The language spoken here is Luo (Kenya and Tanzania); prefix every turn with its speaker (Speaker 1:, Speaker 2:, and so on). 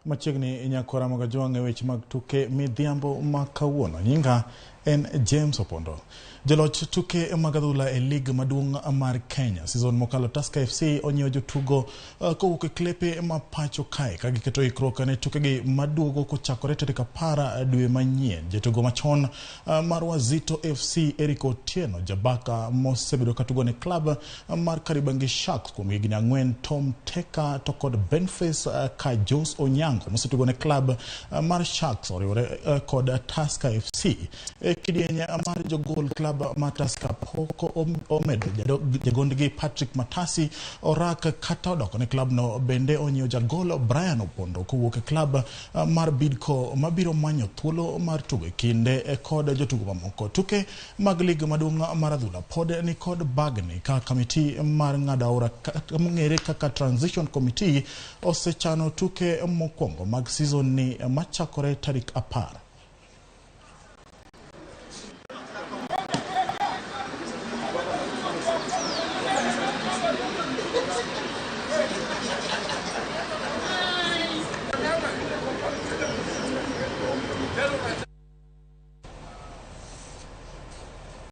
Speaker 1: Machiegni nyakora mag jwang' e weche mag tuke midhiambo makawuono. Nyinga en James Opondo. Jaloch tuke mag adhula e lig maduong' mar Kenya season mokalo Tusker FC onyieo jotugo kowuok e klepe ma pacho kae ka giketo ikruok ne tukegi maduogo kochakore tarik 10 dwe manyien. Jatugo machon mar Wazito FC Eric Otieno jabaka mosebedo katugo ne klab mar Karibangi Sharks kuom higni 4, Tom Teka to kod Benface Kajos Onyango mosetugo ne klab mar Sharks oriwore kod Tusker FC. Kidieny mar jogol klab Tusker poko omedo jagondgi Patrick Matasi orak kata odoko ne klab no bende onyieo jagol Brian Opondo kowuok e klab mar Bidco mabiro manyo thuolo mar tugo kinde kod jotugo mamoko. Tuke mag lig maduong' mar adhula pod ni kod bagni ka komiti mar ng'ado aora mong'ere kaka Transition Committee osechano tuke mokwongo mag season ni machakore tarik 10.